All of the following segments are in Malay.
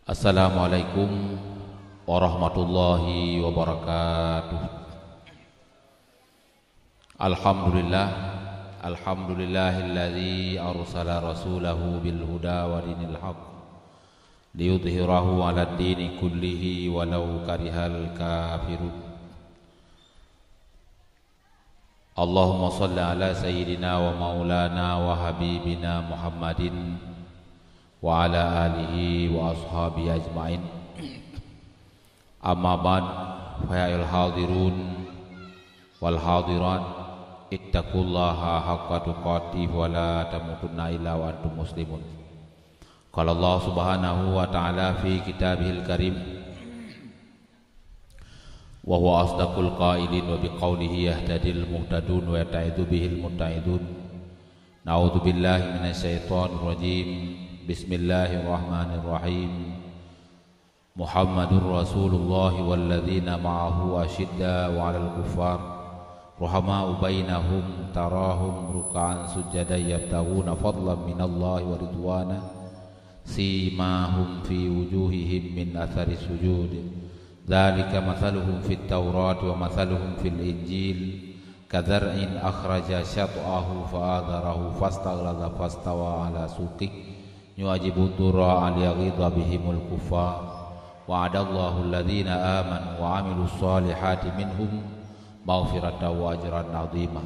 Assalamualaikum warahmatullahi wabarakatuh. Alhamdulillahilladzi arsala rasulahu bil huda wa dinil haqq liyudhhirahu 'alad dini kullihi walau karihal kafirun. Allahumma shalli ala sayyidina wa maulana wa habibina Muhammadin wa ala alihi wa ashabihi ajma'in. Amma ba'd, fa ya hadirun wal hadirat, ittaqullaha haqqa tuqatih wa la tamutunna illa wa antum muslimun. Qala Allah subhanahu wa ta'ala fi kitabihil karim, wa huwa asdaqul qailin wa biqaulihi yahtadil muhtadun wa yata'idu bihil mutta'idun. Na'udzu billahi minasyaitonir rajim. Bismillahirrahmanirrahim. Muhammadur Rasulullah walladzina ma'ahu asyidda 'alal kuffar ruhama'u bainahum tarahum ruk'an sujada yabtaghuna fadlan minallahi wa ridwana simahum fi wujuhihim min athari sujud dzalika mathaluhum fit tawrati wa mathaluhum fil injil kadzar'in akhraja syat'ahu fa'adharahu fastaghlaza fastawa 'ala suqihi yu'jibu dhurra al-yaghidha bihimul kuffar wa'adallahu alladhina amanu wa 'amilus solihati minhum maghfiratan wa ajran 'azima.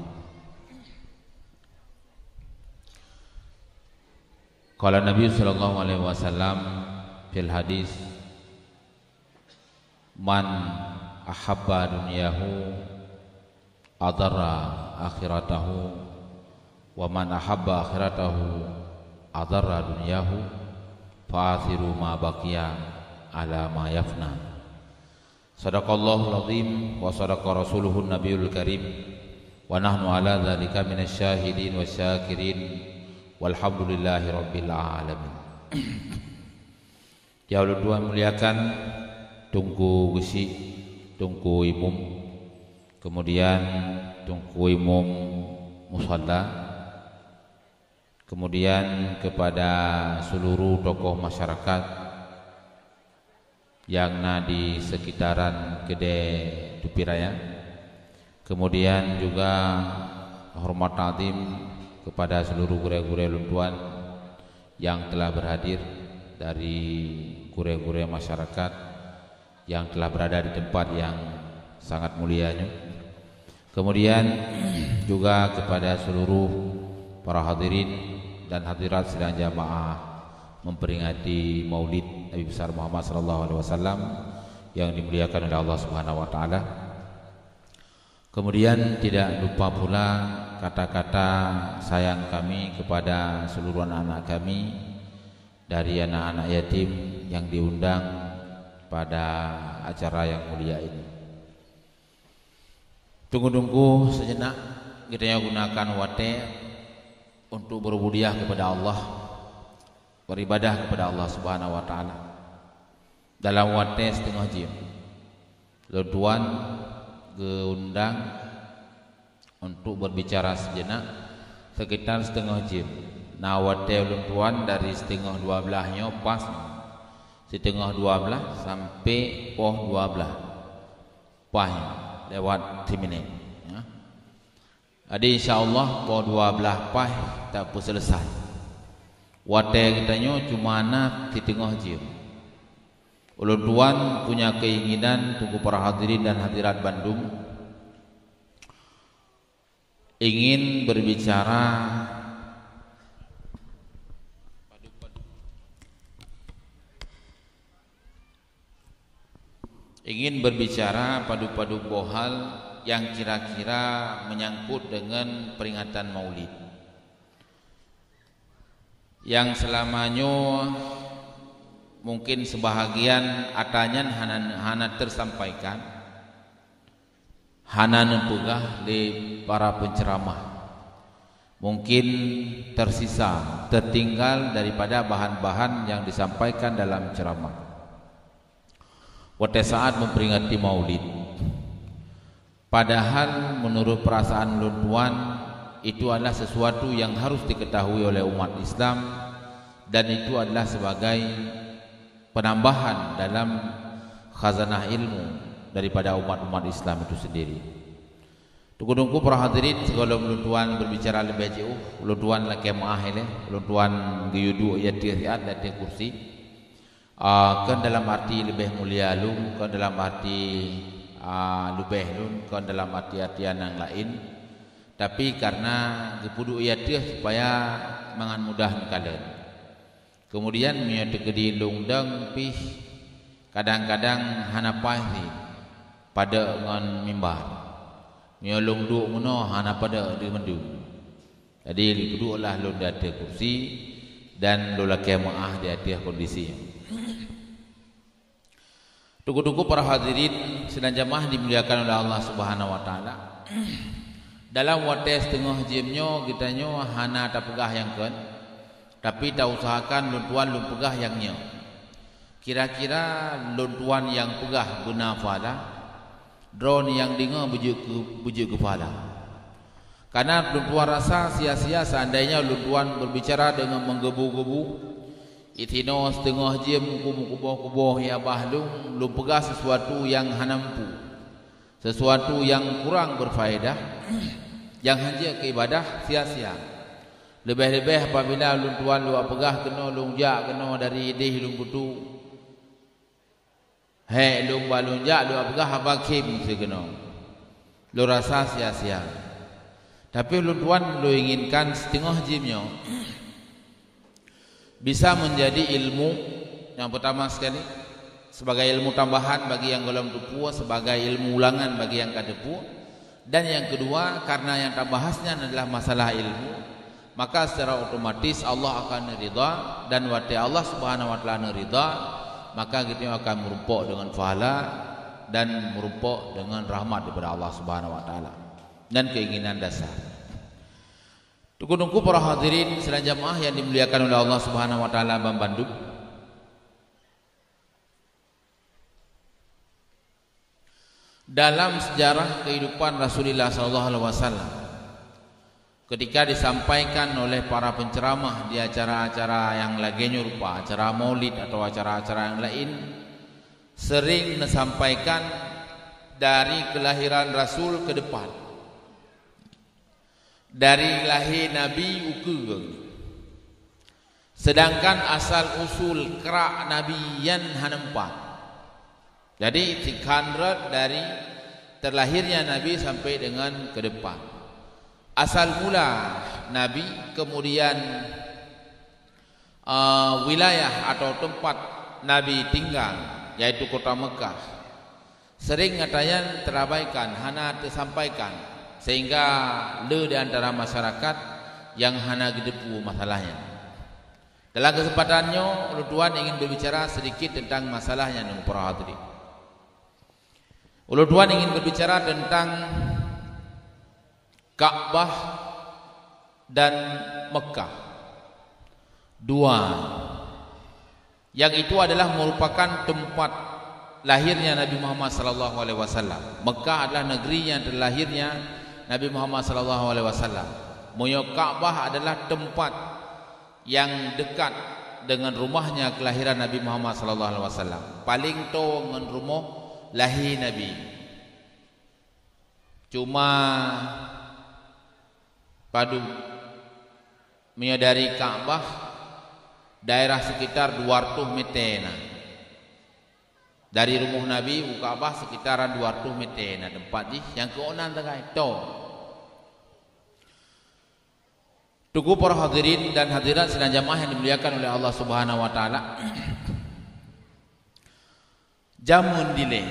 Qala Nabi sallallahu alaihi wasallam fil hadis, man ahabba dunyahu adarra akhiratahu wa man ahabba akhiratahu adarra dunyahu fa'athiru ma baqiya ala ma yafna. Sadaqallahul azim wa sadaqa rasuluhun nabiyul karim wa nahnu ala dzalika minasyahidin wasyakirin walhamdulillahi rabbil alamin. Ya Allah, dua muliakan tungku gusi tungku imum, kemudian tungku imum musalla, kemudian kepada seluruh tokoh masyarakat yang di sekitaran Gede Dupiraya, kemudian juga hormat azim kepada seluruh gure-gure luntuan yang telah berhadir dari gure-gure masyarakat yang telah berada di tempat yang sangat mulianya, kemudian juga kepada seluruh para hadirin dan hadirat sidang jamaah memperingati Maulid Nabi besar Muhammad sallallahu alaihi wasallam yang dimuliakan oleh Allah Subhanahu wa taala. Kemudian tidak lupa pula kata-kata sayang kami kepada seluruh anak-anak kami dari anak-anak yatim yang diundang pada acara yang mulia ini. Tunggu-tunggu sejenak, kita gunakan wate untuk berbudiah kepada Allah, beribadah kepada Allah Subhanahu wa taala. Dalam wate setengah jam, Tuan geundang untuk berbicara sejenak sekitar setengah jam. Nah wate Tuan dari setengah 12-nya pas setengah 12 sampai poh 12 pas lewat 10 menit ya. Jadi insyaallah poh 12 pas tak pun selesai. Wate kitanya cuma di tengah jam. Ulun Tuan punya keinginan tunggu para hadirin dan hadirat Bandung ingin berbicara padu-padu bohal yang kira-kira menyangkut dengan peringatan Maulid yang selamanya mungkin sebahagian atanya hana tersampaikan, hana nempugah di para penceramah, mungkin tersisa, tertinggal daripada bahan-bahan yang disampaikan dalam ceramah. Pada saat memperingati Maulid, padahal menurut perasaan Tuan itu adalah sesuatu yang harus diketahui oleh umat Islam, dan itu adalah sebagai penambahan dalam khazanah ilmu daripada umat-umat Islam itu sendiri. Tunggu-tunggu para hadirin, sebelum ulun berbicara lebih jauh, ulun la kemaah ile, ulun geyudu ya tiat dan kursi. Kan dalam arti lebih mulia lum, kan dalam arti lebih lum, kan dalam arti-artian yang lain. Tapi karena gepudu ia tiah supaya mangan mudah kalian. Kemudian mia tegedi lungdang pih kadang-kadang hanapai pada ngan mimbar. Mia lungdu ngono hana pada di mendu. Jadi kudu lah lun date kursi dan lola kemaah di atas kondisi. Tunggu-tunggu para hadirin sedang jamaah dimuliakan oleh Allah Subhanahu wa taala. Dalam waktu setengah jamnya kita nyo hana tak pegah yang kan, tapi tak usahakan luntuan lun pegah yang nyo. Kira-kira luntuan yang pegah guna fala, drone yang dengar bujuk kepala. Karena luntuan rasa sia-sia seandainya luntuan berbicara dengan menggebu-gebu. Itino setengah jam kubuh-kubuh ya bahlung lu pegah sesuatu yang hanampu, sesuatu yang kurang berfaedah, yang hanya ke ibadah sia-sia. Lebih-lebih apabila lu tuan lu pegah kena lu jak kena dari idih lu butu. He lu balun jak lu pegah apa kim sekena. Lu rasa sia-sia. Tapi lu tuan lu inginkan setengah jamnya bisa menjadi ilmu yang pertama sekali sebagai ilmu tambahan bagi yang golong tepu, sebagai ilmu ulangan bagi yang kadepu, dan yang kedua karena yang tambahasnya adalah masalah ilmu, maka secara otomatis Allah akan ridha, dan wati Allah Subhanahu wa taala ridha, maka kita akan merumpuk dengan pahala dan merumpuk dengan rahmat daripada Allah Subhanahu wa taala dan keinginan dasar. Tunggu-tunggu para hadirin sedang jamaah yang dimuliakan oleh Allah Subhanahu wa taala Bambandu. Dalam sejarah kehidupan Rasulullah sallallahu alaihi wasallam, ketika disampaikan oleh para penceramah di acara-acara yang lainnya rupa acara Maulid atau acara-acara yang lain, sering disampaikan dari kelahiran Rasul ke depan. Dari lahir Nabi ukur, sedangkan asal usul kerak Nabi yang hanempat. Jadi tikandrat dari terlahirnya Nabi sampai dengan ke depan. Asal mula Nabi, kemudian wilayah atau tempat Nabi tinggal, yaitu kota Mekah, sering katanya terabaikan, hana tersampaikan, sehingga le di antara masyarakat yang hana gedepu masalahnya. Dalam kesempatannya, Tuan ingin berbicara sedikit tentang masalahnya dengan para hadirin. Tuan ingin berbicara tentang Ka'bah dan Mekah. Dua, yang itu adalah merupakan tempat lahirnya Nabi Muhammad sallallahu alaihi wasallam. Mekah adalah negeri yang terlahirnya Nabi Muhammad sallallahu alaihi wasallam. Moyo Ka'bah adalah tempat yang dekat dengan rumahnya kelahiran Nabi Muhammad sallallahu alaihi wasallam. Paling to dengan rumah lahir Nabi. Cuma padu menyadari Ka'bah daerah sekitar 200 meter. Dari rumah Nabi ke Ka'bah sekitaran 200 meter. Nah, tempat ni yang keunan tengah itu. Tunggu para hadirin dan hadirat sedang jamaah yang dimuliakan oleh Allah Subhanahu wa taala. Jamun dile.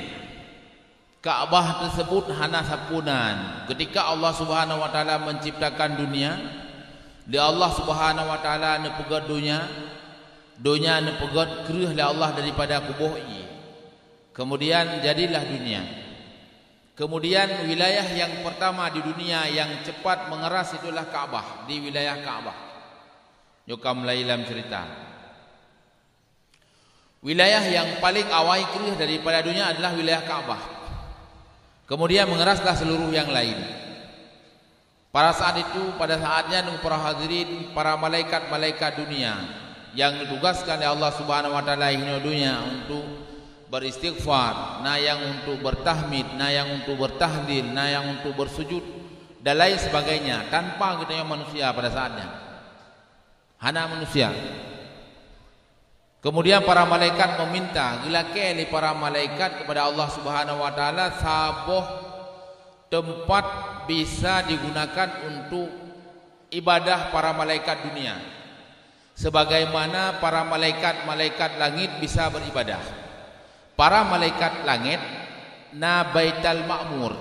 Ka'bah tersebut hana sapunan. Ketika Allah Subhanahu wa taala menciptakan dunia, di Allah Subhanahu wa taala nepegat dunia nepegat kerih oleh Allah daripada kubuh ini. Kemudian jadilah dunia. Kemudian wilayah yang pertama di dunia yang cepat mengeras itulah Ka'bah, di wilayah Ka'bah. Nyokam lailam cerita. Wilayah yang paling awal kerih daripada dunia adalah wilayah Ka'bah. Kemudian mengeraslah seluruh yang lain. Pada saat itu, pada saatnya para hadirin, para malaikat-malaikat dunia yang ditugaskan oleh Allah Subhanahu wa taala hina dunia untuk beristighfar, na yang untuk bertahmid, na yang untuk bertahlil, na yang untuk bersujud dan lain sebagainya, tanpa kita yang manusia pada saatnya. Hana manusia. Kemudian para malaikat meminta, gilakeli para malaikat kepada Allah Subhanahu wa taala saboh tempat bisa digunakan untuk ibadah para malaikat dunia. Sebagaimana para malaikat langit bisa beribadah. Para malaikat langit na Baitul Ma'mur,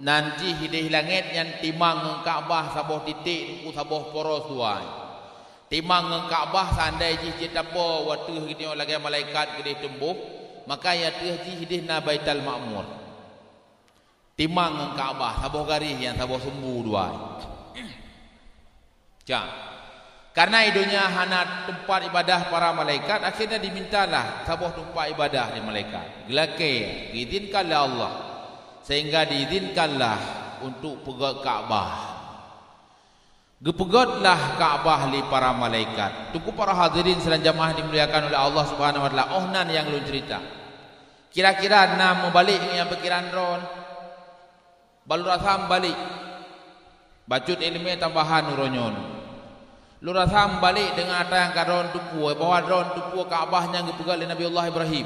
nanti hidih langit yang timang ngang Kaabah saboh titik ku saboh poros tuai. Timang ngang Kaabah sandai ji apa waktu kita lagi malaikat gede tembuh, maka ya teh ji hidih na Baitul Ma'mur. Timang ngang Kaabah saboh garis yang saboh sembuh duai. Karena idunya hana tempat ibadah para malaikat, akhirnya dimintalah sabuh tempat ibadah di malaikat. Gelake diizinkanlah Allah sehingga diizinkanlah untuk pegat Kaabah. Gepegatlah Kaabah li para malaikat. Tuku para hadirin sekalian jamaah dimuliakan oleh Allah Subhanahu wa taala. Ohnan yang lu cerita. Kira-kira nam balik yang pikiran ron. Balu rasam balik. Bacut ilmu tambahan uronyon. Lu rasam balik dengan apa yang kadron tupu, bawa dron tupu Kaabahnya gepegat oleh Nabi Allah Ibrahim,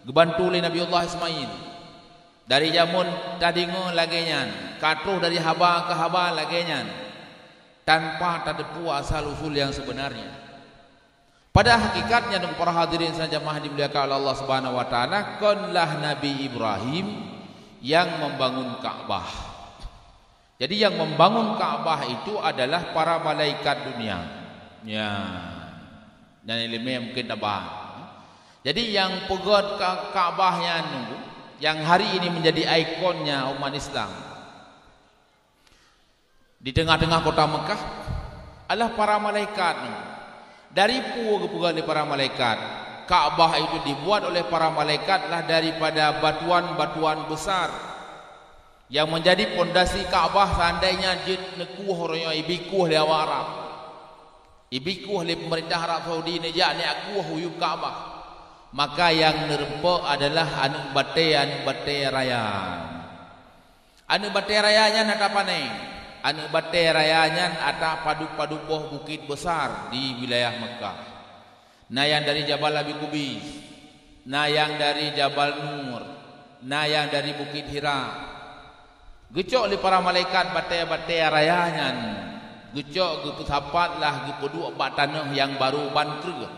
gebantu oleh Nabi Allah Ismail. Dari jamun tadingo lagenyan, katruh dari haba ke haba lagenyan, tanpa tadepu asal usul yang sebenarnya. Pada hakikatnya para hadirin sekalian jamaah dimuliakan oleh Allah Subhanahu wa taala, konlah Nabi Ibrahim yang membangun Ka'bah. Jadi yang membangun Ka'bah itu adalah para malaikat dunia. Ya. Dan ilmu mungkin tambah. Jadi yang pegat Ka'bahnya nunggu, yang hari ini menjadi ikonnya umat Islam di tengah-tengah kota Mekah adalah para malaikat. Dari pegat oleh para malaikat. Ka'bah itu dibuat oleh para malaikat adalah daripada batuan-batuan besar. Yang menjadi pondasi Kaabah seandainya jid nekuh orang ibikuh li awak Arab, ibikuh li pemerintah Arab Saudi ni jak ni aku huyub Kaabah, maka yang nerempa adalah anu bate raya. Anu bate rayanya nak apa ni? Anu bate rayanya ada padu boh bukit besar di wilayah Mekah. Nah yang dari Jabal Abi Qubais, nah yang dari Jabal Nur, nah yang dari Bukit Hira. Gecok li para malaikat bate rayanya. Gecok gepusapatlah gepeduk bak tanah yang baru ban kreh.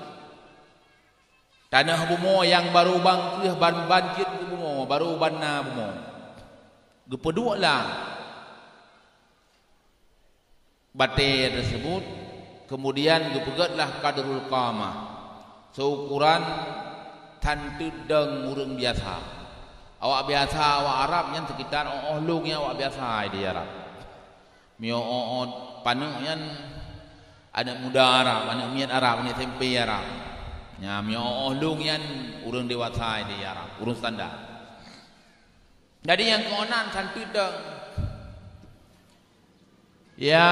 Tanah bumo yang baru ban kreh ban banjir ke bumo, baru banna bumo. Gepeduklah bate tersebut, kemudian gepegatlah kadrul qamah. Seukuran tantudeng urang biasa. Awak biasa, awak Arab yang sekitar ohlung yang awak biasa di Arab. Mio panuh yang anak muda Arab, anak miat Arab, anak tempe Arab. Ya mio ohlung yang urang dewasa di Arab, urang standar. Jadi yang keonan santu deng. Ya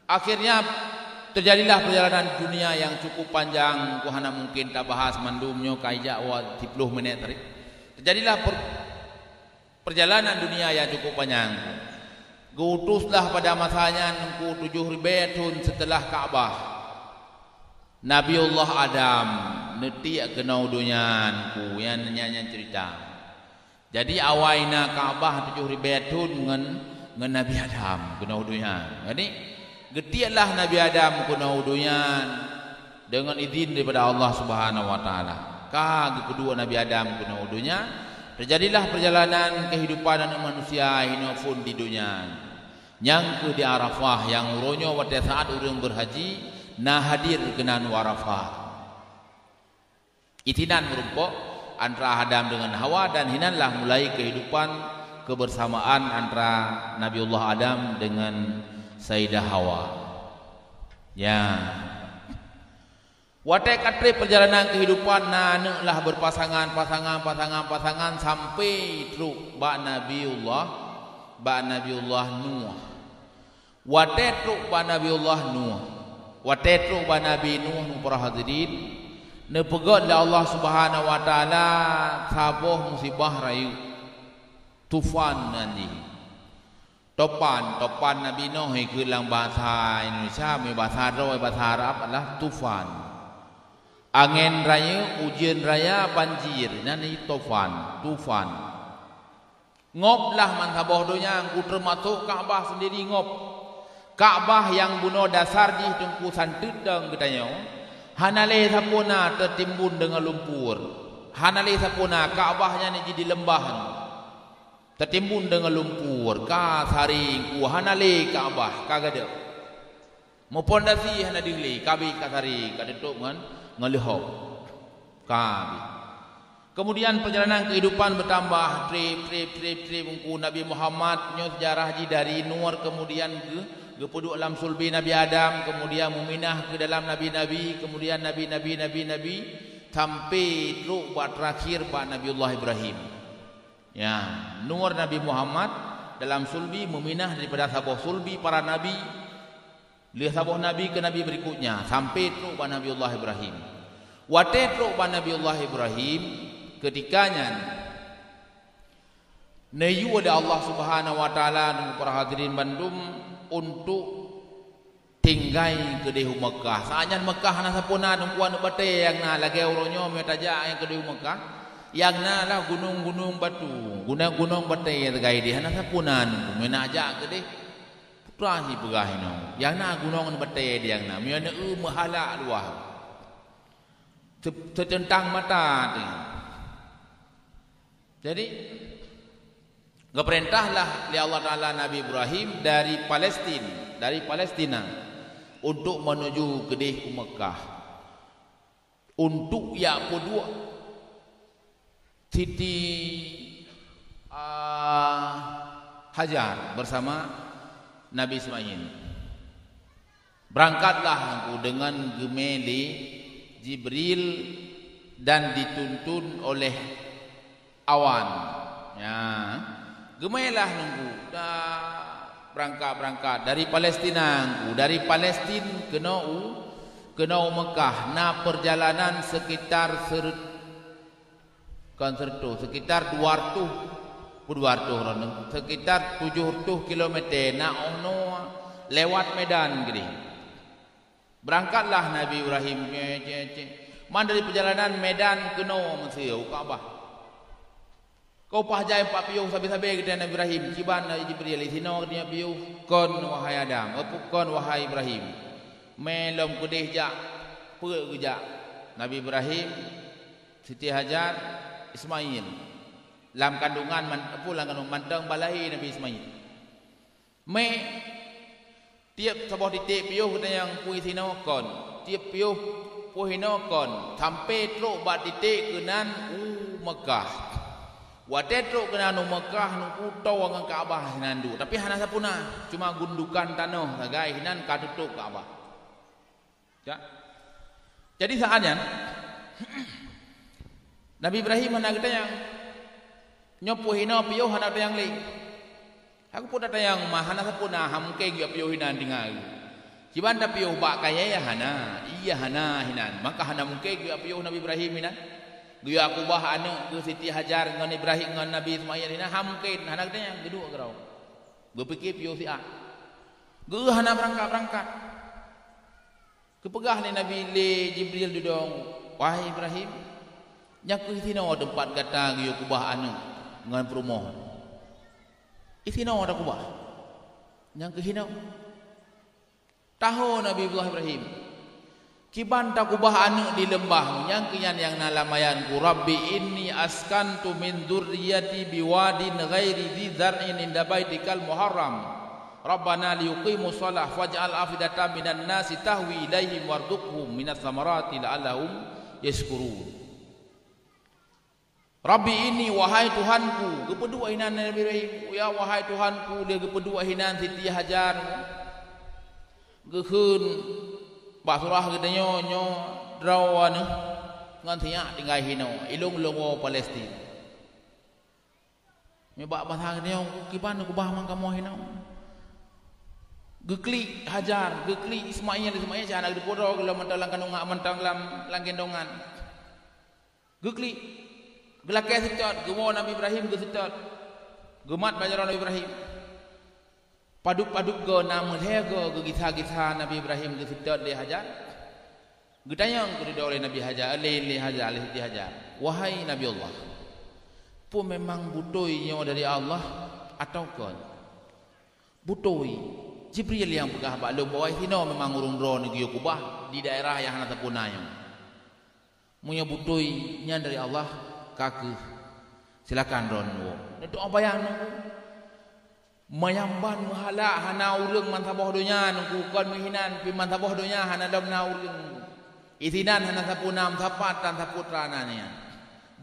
akhirnya terjadilah perjalanan dunia yang cukup panjang, kuhana mungkin tak bahas mandumnya kaijak wa 10 menit tadi. Terjadilah perjalanan dunia yang cukup panjang. Gutuslah pada masanya nunggu 7.000 tahun setelah Kaabah. Nabiullah Adam netiak kenau dunia ku yang nyanyi cerita. Jadi awaina Kaabah 7.000 tahun dengan Nabi Adam kenau dunia. Jadi getiaklah Nabi Adam kuna uduyan dengan izin daripada Allah Subhanahu wa taala. Kag kedua Nabi Adam kuna udunya, terjadilah perjalanan kehidupan anak manusia hinapun di dunia. Nyangke di Arafah yang uronyo pada saat urang berhaji nah hadir kenan Arafah. Itinan merumpok antara Adam dengan Hawa dan hinanlah mulai kehidupan kebersamaan antara Nabiullah Adam dengan Sayyidah Hawa. Ya. Watai katri perjalanan kehidupan naneklah berpasangan sampai truk ba Nabiullah Nuh. Watai truk ba Nabiullah Nuh. Watetru ba Nabi Nuh nu para hadirin ne pegot la Allah Subhanahu wa taala saboh musibah rayu tufan nanti topan Nabi Nuh คือ dalam bahasa Indonesiaมี bahasa Arab bahasa Arab adalah tufan angin raya hujan raya banjir nanti tufan ngoplah man saboh donya ku termasuk Ka'bah sendiri ngop Ka'bah yang bunuh dasar di tengkusan tedang katanya hanale sapuna tertimbun dengan lumpur hanale sapuna Ka'bahnya ni jadi lembah tertimbun dengan lumpur ka saring ku hanale Ka'bah kagada mo pondasi hana dili kabi ka saring ka detuk ngelihop kabi. Kemudian perjalanan kehidupan bertambah trip ungku Nabi Muhammad nyo sejarah ji dari Nur kemudian ke peduk alam sulbi Nabi Adam kemudian muminah ke dalam nabi-nabi kemudian nabi sampai teruk buat terakhir buat Nabiullah Ibrahim. Ya, Nur Nabi Muhammad dalam sulbi muminah daripada sahabat sulbi para nabi lihat sahabat nabi ke nabi berikutnya sampai teruk buat Nabiullah Ibrahim. Wate teruk buat Nabiullah Ibrahim ketikanya nayu ada Allah Subhanahu wa taala dan para hadirin bandum untuk tinggal ke di Mekah. Saanya Mekah na sapuna nungkuan bate yang na lagi uronyo metaja yang ke di Mekah. Yang na lah gunung-gunung batu, gunung-gunung bate yang tergai di hana sapuna nungku menaja ke di putra hi pegah no. Yang na gunung bate di yang na miana mahala luah. Tercentang mata tu. Jadi keperintahlah oleh Allah Taala Nabi Ibrahim dari Palestina untuk menuju ke Mekah untuk ya kedua Siti Hajar bersama Nabi Ismail. Berangkatlah aku dengan gemeli Jibril dan dituntun oleh awan. Ya, gemailah nunggu. Berangkat dari Palestina. Dari Palestina ke Mekah. Na perjalanan sekitar sekitar 200 sekitar 70 km. Na lewat Medan gini. Berangkatlah Nabi Ibrahim. Man dari perjalanan Medan ke Mesir Ka'bah. Kau pahjai 4 piuh sabi-sabi kita Nabi Ibrahim. Ciban Nabi Jibril sino dia piuh kon wahai Adam, kon wahai Ibrahim. Melom kudih jak, perut kejak. Nabi Ibrahim, Siti Hajar, Ismail. Dalam kandungan mantang balahi Nabi Ismail. Tiap sebuah titik piuh kita yang puih sino kon. Tiap piuh puih sino kon. Sampai teruk bat titik kenan Mekah. Watetro kena nu Mekah nu kutau dengan Kaabah hinandu. Tapi hana sapuna cuma gundukan tanah sagai hinan katutup Kaabah. Ya. Jadi saatnya Nabi Ibrahim hana kita yang nyopu hina piuh hana yang lain. Aku pun ada yang hana sapuna hamke gya piuh hinan tinggal. Ciban da piuh bak kaya ya hana. Iya hana hinan. Maka hana mungke gya piuh Nabi Ibrahim hinan. Gaya aku bah anak ke Siti Hajar dengan Ibrahim dengan Nabi Ismail ini hamkin anak dia yang kedua kerau berfikir piu si a gaya hana berangkat kepegah ni Nabi le Jibril dudung wahai Ibrahim nyaku isino tempat kata gaya aku bah anak dengan perumahan isino ada aku bah nyaku hino tahu Nabi Ibrahim Kiban tak ubah anak di lembah yang kian yang nalamayan ku Rabbi inni askantu min dzurriyyati biwadin ghairi dzi zar'in inda baitikal muharram Rabbana liyuqimu shalah faj'al afidatan minan nasi tahwi ilaihim warzuqhum minas samarati la'allahum yashkurun Rabbi ini wahai Tuhanku kepedua hinan Nabi Ibrahim ya wahai Tuhanku dia kepedua hinan Siti Hajar geheun Pak surah kita nyo drawan ngan tiak tinggal hino ilung longo Palestin. Me bak bahasa dia kiban ku bah man kamu hino. Geklik Hajar, geklik Ismail jangan ada pura kalau mentang kandungan mentang lam gendongan. Geklik gelakai setot, gemo Nabi Ibrahim ge setot. Gemat bajaran Nabi Ibrahim. Paduk-paduk ge nama ge githa-githa Nabi Ibrahim ge setot le Hajar. Getayang ke oleh Nabi Hajar, le Hajar, le Siti Hajar. Wahai Nabi Allah, pun memang butoinya dari Allah atau kon? Butoi Jibril yang pegah balu bawah sino memang urung dro negeri Kubah di daerah yang hana tapunayang. Munya butoinya dari Allah kaku. Silakan dron wo. Itu apa yang nunggu? Mayamban mahala hana urung mantabah donya nunggu kon menghinan pi mantabah donya hana damna urung. Isinan hana tapunam tapatan taputrana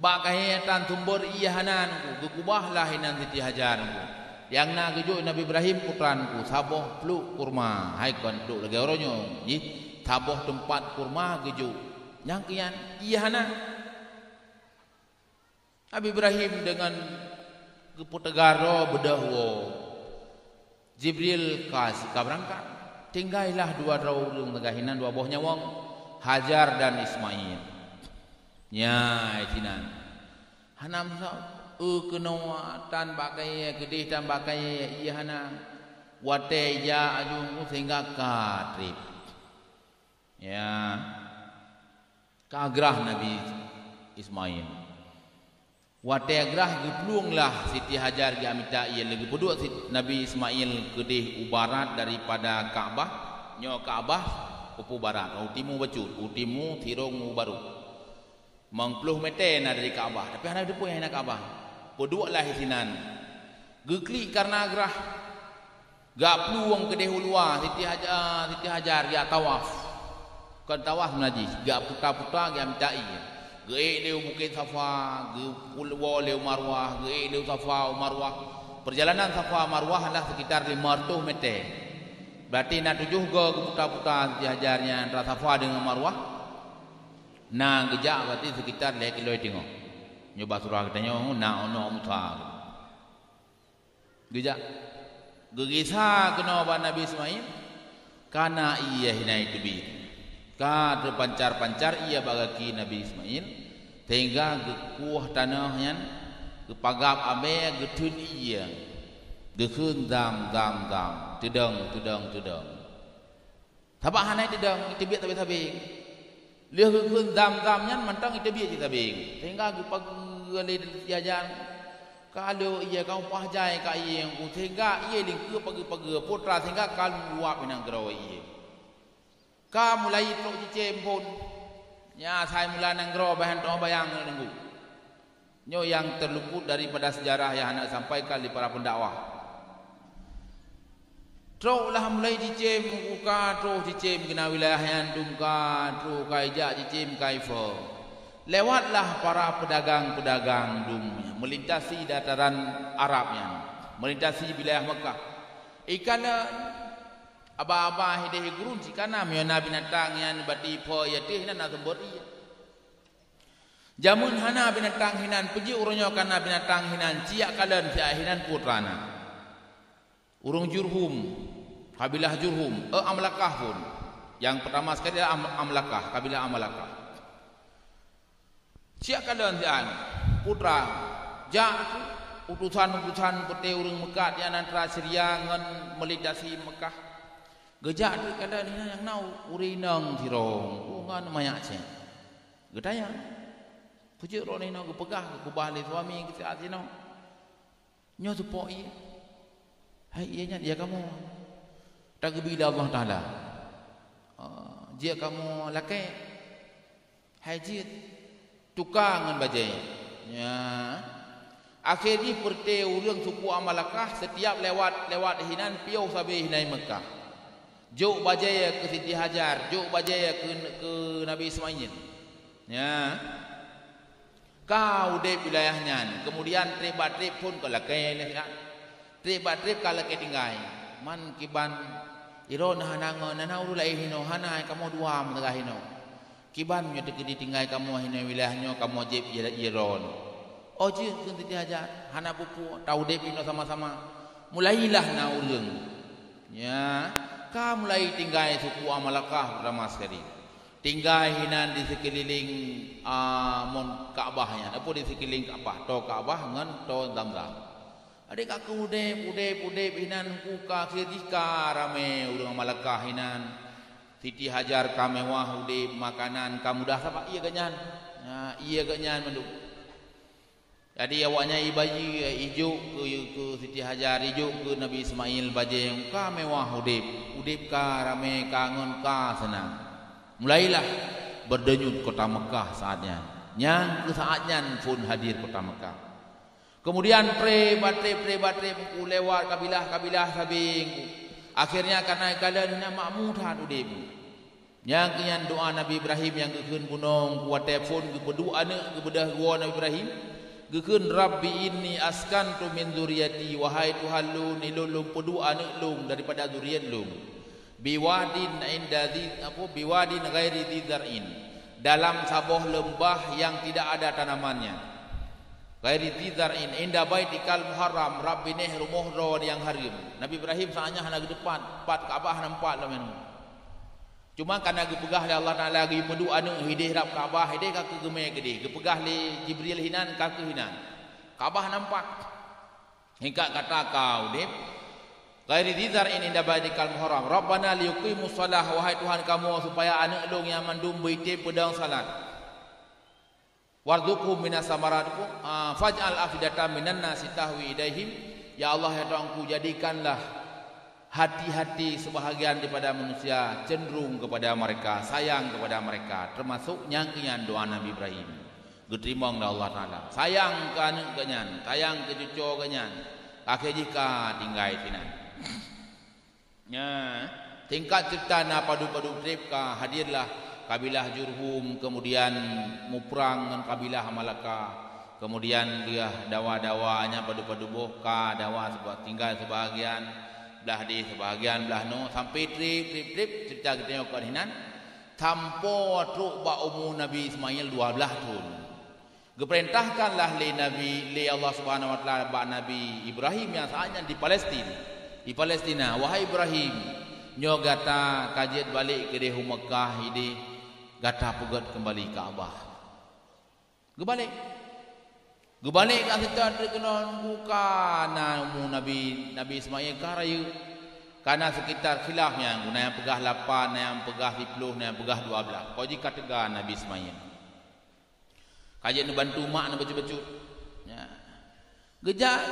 bakai tan tumbur iya hana nunggu Kubah lah hinan Siti Hajar nunggu. Yang nak gejuk Nabi Ibrahim putranku saboh peluk kurma hai kon duk lagi oronyo ji saboh tempat kurma gejuk yang kian iya hana Nabi Ibrahim dengan keputegaro bedahwo Jibril kasih berangkat tinggailah dua raulung tegahinan dua bohnya wong Hajar dan Ismail nya itinan hanam kenoa tan bakai gede tan bakai iya hana wate ya aju sehingga katrip ya kagrah Nabi Ismail wate agrah geplunglah Siti Hajar ge amita ia lagi beduk Nabi Ismail gede ubarat daripada Ka'bah nyo Ka'bah upu barat utimu bacut utimu tirong baru 10 meter dari Ka'bah tapi hana depo yang Ka'bah Poduklah isinan. Geklik karena agrah. Gak peluang ke dehulua Siti Hajar ya tawaf. Kan tawaf najis. Gak putar-putar dia mintai. Geik leu Bukit Safa, Ulwa leu Marwah, geik leu Safa Marwah. Perjalanan Safa Marwah adalah sekitar 500 meter. Berarti nak tujuh ke putar-putar Siti Hajarnya antara Safa dengan Marwah. Nah gejak berarti sekitar 2 kilo tengok. Nyoba surah katanya nak ono mutar. Gejak gegisa kena ba Nabi Ismail kana iya hinai tebi. Ka terpancar-pancar ia bagaki Nabi Ismail sehingga gekuah tanahnya gepagap ame getun iya. Gekun dam tudang. Tabak hanai tudang tebi tabe-tabe. Lihat gekun dam-damnya mentang tebi tabe. Sehingga gepag le jajan kalau ia kau pahjai ka ia yang sehingga ia lingku pagi-pagi putra sehingga kalau luap minang gerawa ia ka mulai tok cicem pun nya saya mula nang gerawa bahan to bayang nunggu nyo yang terluput daripada sejarah yang nak sampaikan di para pendakwah trok lah mulai cicem buka trok cicem kena wilayah yang dumka trok kaijak cicem kaifo lewatlah para pedagang-pedagang dunia melintasi dataran Arabnya, melintasi wilayah Mekah. Ikana aba-aba hideh gurun sikana miona binatang yang bati po yatih nan atembor iya. Jamun hana binatang hinan pergi urunyo kana binatang hinan ciak kalan sia hinan putrana. Urung Jurhum, kabilah Jurhum, Amlakah pun. Yang pertama sekali adalah Amlakah, kabilah Amlakah. Siap kalian jangan putra jak utusan pete urang Mekah yang antara Syria ngan melintasi Mekah gejak tu kalian ini yang nau urinang tirong ngan mayak ce gedaya puji rone nau gepegah ke bali suami ke asino nyo supoi hai ianya dia kamu tak bila Allah Taala dia kamu lakai hai jid tukang ngan bajai ya akhirnya perte urang suku Amalakah setiap lewat hinan piau sabe hinai Mekah juk bajai ke Siti Hajar juk bajai ke Nabi Ismail ya kau de wilayahnya kemudian trip pun kalau lakai trip kalau ketinggai man kiban iron hanangan nana urulai hino hanai kamu dua mentengah hino kiban nyo dikedi tinggai kamu hina wilayahnya kamu wajib iron oje kun Siti Hajar hana pupu tau dep ino sama-sama mulailah na urang ya ka mulai tinggal suku Amalakah pertama sekali. Tinggal hinan di sekeliling mon Kaabahnya, apa di sekeliling Kaabah, to Kaabah ngan to Zamzam. Adik aku udep hinan kuka ketika rame urang Malakah hinan. Siti Hajar kamewah udep makanan kamu dah apa iya ganyan. Ya, iya ganyan menduk. Jadi awaknya ibaji ijuk ke Siti Hajar, ijuk ke Nabi Ismail bajeng kamewah udep ka rame kangen ka senang. Mulailah berdenyut kota Mekah saatnya. Yang saatnya pun hadir kota Mekah. Kemudian pre-batre lewat kabilah sabing. Akhirnya karena kalian makmud udip. Yang kenyan doa Nabi Ibrahim yang gekeun gunung kuat telefon berdoa ne kepada gua Nabi Ibrahim. Gekeun Rabbi inni askantu min dzurriyyati wahai Tuhan lu nilulung berdoa ne lung daripada zuriat lung. Biwadin inda biwadin ghairi dzar'in. Dalam sebuah lembah yang tidak ada tanamannya. Ghairi dzar'in inda baitikal muharram Rabbi nehru muhra yang harim. Nabi Ibrahim saatnya hana ke depan, pat Kaabah nampak lah menu. Cuma karena gepegah le Allah Taala gi berdoa ne hidih rap Kaabah, hidih ka ke gemeh gede. Gepegah le Jibril hinan ka ke hinan. Kaabah nampak. Hingga kata kau dep ghairi dzar'in inda baitikal muharram Rabbana liyuqimus shalah wahai Tuhan kamu supaya anak long yang mandum baitim pedang salat. Warzuqhum minas samarat faj'al afidatan minan nasi tahwi ilaihim. Ya Allah ya Tuhanku jadikanlah hati-hati sebahagian daripada manusia cenderung kepada mereka, sayang kepada mereka, termasuk nyangkian doa Nabi Ibrahim. Getimong dah Allah Taala. Sayang ke anak kenyan, sayang ke cucu kenyan. Kakek jika tinggal sinan. Ya, tingkat cerita na padu-padu trip ka hadirlah kabilah Jurhum, kemudian muprang dengan kabilah Malakah, kemudian dia dawa-dawanya padu-padu boka, dawa sebab tinggal sebahagian belah di sebahagian belah no sampai trip cerita kita yang hinan tampo truk ba umur Nabi Ismail 12 tahun. Geperintahkanlah le Allah Subhanahu wa taala ba Nabi Ibrahim yang saatnya di Palestin. Di Palestina, wahai Ibrahim, nyo gata kajet balik ke dehu Mekah ide gata pegat kembali Kaabah. Gebalik kat kita terkenal buka namu Nabi Ismail karayu. Karena sekitar khilafnya guna yang pegah 8, yang pegah 10, yang pegah 12. Kau jika tegar Nabi Ismail. Kajian bantu mak nak baca-baca. Ya. Gejak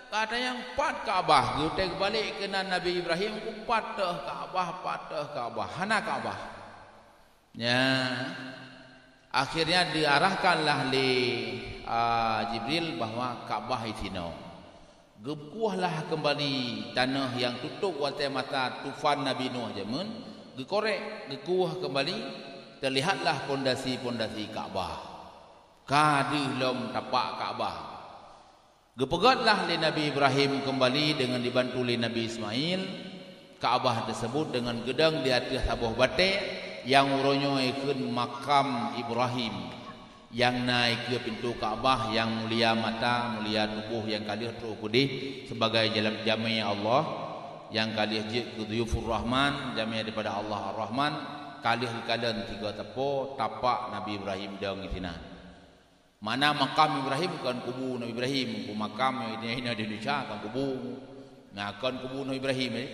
kata yang 4 Kaabah, kita balik kena Nabi Ibrahim ku patah Kaabah, hana Kaabah. Ya. Akhirnya diarahkanlah le Jibril bahwa Kaabah itino. Gekuahlah kembali tanah yang tutup watai mata tufan Nabi Nuh zaman. Gekuah kembali, terlihatlah pondasi-pondasi Kaabah. Kadi lom tapak Kaabah. Gepegatlah le Nabi Ibrahim kembali dengan dibantu le Nabi Ismail. Kaabah tersebut dengan gedang di atas sebuah batik yang uronyo ikut makam Ibrahim yang naik ke pintu Kaabah yang mulia mata, mulia tubuh yang kalih teruk putih sebagai jalan jami Allah yang kalih ke Dhuyufur Rahman, jami daripada Allah Ar-Rahman, kalih kalian 3 tepo tapak Nabi Ibrahim dang itina. Mana makam Ibrahim bukan kubu Nabi Ibrahim, makam ini di Indonesia kan kubu. Nah kan kubu Nabi Ibrahim ni.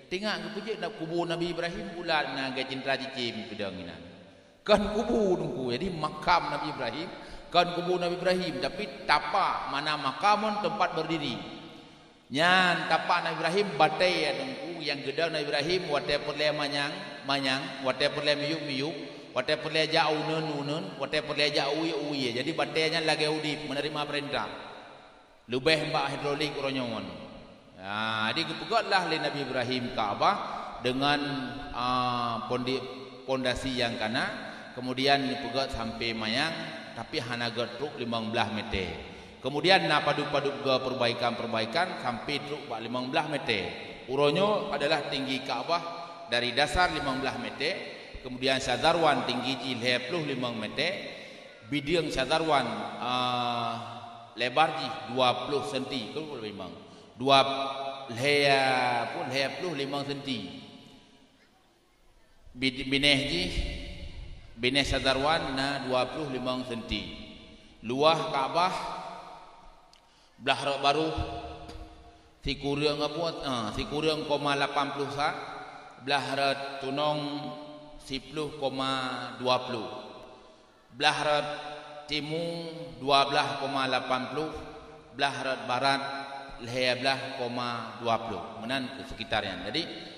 Tengok ke pujik nak kubu Nabi Ibrahim pula nak cinta cicim pedang ina. Kan kubu nungku. Jadi makam Nabi Ibrahim, kan kubu Nabi Ibrahim tapi tapak mana makamun tempat berdiri. Nyan tapak Nabi Ibrahim batai nungku yang gedang Nabi Ibrahim watai perle manyang, watai perle miyuk, watai perle jauh nun, watai perle jauh uye. Jadi batainya lagi udip menerima perintah. Lubeh mbak hidrolik ronyoman. Ya, jadi kepegatlah oleh Nabi Ibrahim Kaabah dengan pondasi yang kana, kemudian dipegat sampai mayang, tapi hana truk 15 meter. Kemudian na padu-padu ke perbaikan sampai truk 15 meter. Uronyo adalah tinggi Kaabah dari dasar 15 meter, kemudian sadarwan tinggi 25 meter, bidang sadarwan lebar 20 cm, kalau memang 25 cm bineh ji bineh sadarwan na 25 cm. Luah Kaabah belah baru sikurang apa sikurang 80 sa belah tunong 10,20 belah timur 12,80 belah barat 11,20 menan sekitarnya. Jadi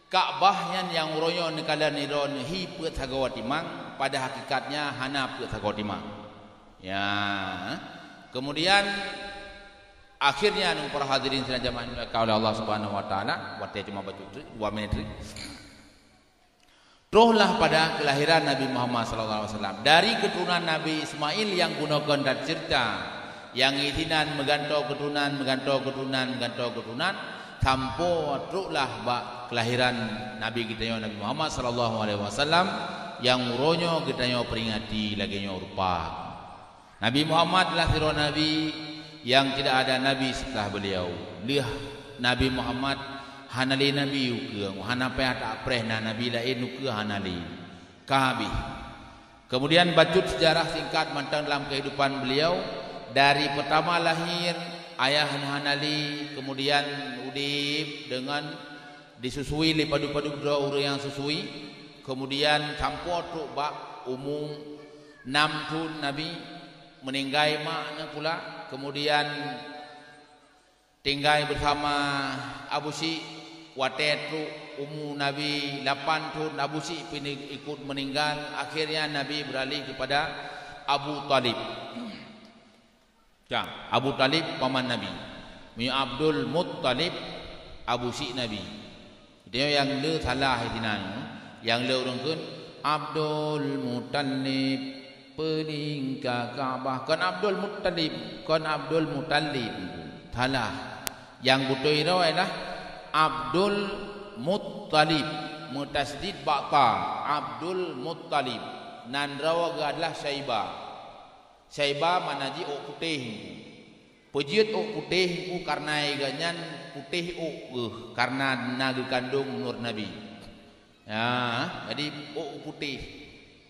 Kaabah yang uroyo nekala niron hi peut hagawatimang pada hakikatnya hana peut hagawatimang. Ya. Kemudian akhirnya nu para hadirin sekalian jamaah oleh Allah Subhanahu wa taala, waktu cuma baca 2 menit. Rohlah pada kelahiran Nabi Muhammad sallallahu alaihi wasallam dari keturunan Nabi Ismail yang gunakan dan cerita yang isinan megantau keturunan tampo teruklah kelahiran Nabi kita Nabi Muhammad sallallahu alaihi wasallam yang muronyo kita peringati lagi nyo rupa. Nabi Muhammad adalah siro nabi yang tidak ada nabi setelah beliau. Liah Nabi Muhammad hanali nabi uke hana payah tak preh na nabi lain uke hanali kabi. Kemudian bacut sejarah singkat mantan dalam kehidupan beliau dari pertama lahir ayah hanali, kemudian udip dengan disusui padu-padu dua orang yang susui, kemudian campur tu bak umum 6 tahun nabi meninggal maknya pula, kemudian tinggal bersama Abu Syih watet tu umum nabi 8 tahun Abu Syih ikut meninggal, akhirnya nabi beralih kepada Abu Talib. Ya, Abu Talib paman Nabi. Mi Abdul Muttalib Abu Syih Nabi. Dia yang le salah hitinan. Yang le urangkeun Abdul Muttalib pening ka Kaabah. Kan Abdul Muttalib, kan Abdul Muttalib. Salah. Yang betul itu adalah Abdul Muttalib. Mutasdid ba'ta. Abdul Muttalib. Nan rawa adalah Syaibah. Syaibah manaji ok putih. Pejiut ok putih ku karena iganyan putih ok karena naga kandung nur Nabi. Ya, jadi ok putih.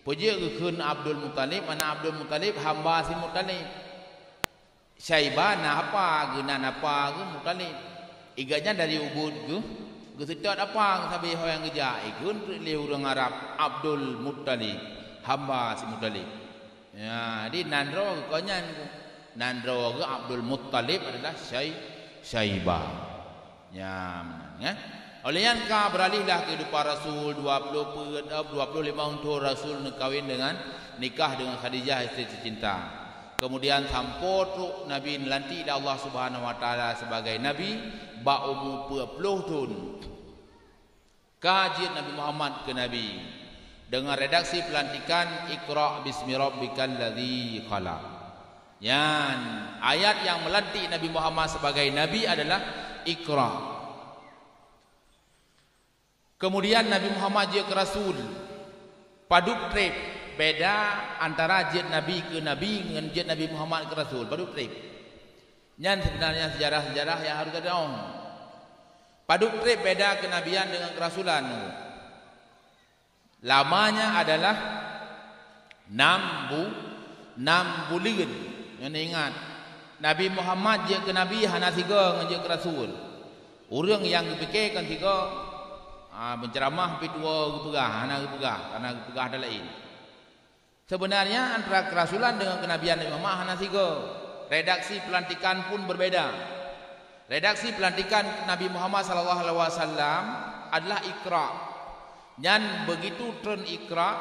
Pejiut keun Abdul Muttalib, mana Abdul Muttalib hamba si Muttalib. Syaibah na apa genan apa ge Muttalib. Iganyan dari ubud ge gesetot apa sabi hoyang geja ikun liu urang Arab Abdul Muttalib, hamba si Muttalib. Ya, di nandro konyan nandro ke Abdul Muttalib adalah Syaibah. Ya, ya. Oleh yang ka beralihlah kehidupan Rasul 25 tahun Rasul kawin dengan nikah dengan Khadijah istri tercinta. Kemudian sampur Nabi nanti Allah Subhanahu wa taala sebagai nabi ba umur 20 tahun. Kajian Nabi Muhammad ke nabi dengan redaksi pelantikan Iqra bismi rabbikal ladzi khalaq. Yang ayat yang melantik Nabi Muhammad sebagai nabi adalah Iqra. Kemudian Nabi Muhammad je ke rasul. Paduk trip beda antara jet nabi ke nabi dengan jet Nabi Muhammad ke rasul. Paduk trip. Yang sebenarnya sejarah-sejarah yang harus ada. Paduk trip beda kenabian dengan kerasulan. Lamanya adalah 6 bulan. Yang ingat Nabi Muhammad je ke nabi hana 3 dengan je ke rasul. Orang yang dipikirkan 3 menceramah pi 2 gepegah, hana gepegah karena gepegah ada lain. Sebenarnya antara kerasulan dengan kenabian Nabi Muhammad hana 3. Redaksi pelantikan pun berbeda. Redaksi pelantikan Nabi Muhammad sallallahu alaihi wasallam adalah Iqra. Dan begitu turun Iqra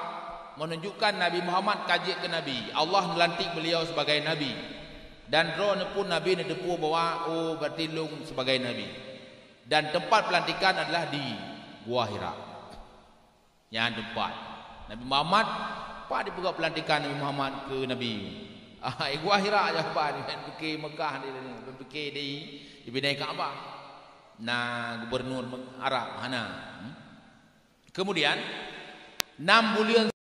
menunjukkan Nabi Muhammad kaji ke Nabi. Allah melantik beliau sebagai Nabi. Dan roh pun Nabi nedepu bahwa berarti lung sebagai Nabi. Dan tempat pelantikan adalah di Gua Hira. Yang tempat Nabi Muhammad apa dibuka pelantikan Nabi Muhammad ke Nabi. Gua Hira aja apa di Mekah di Bidai Kaabah. Nah gubernur Arab hana. Kemudian 6 bulan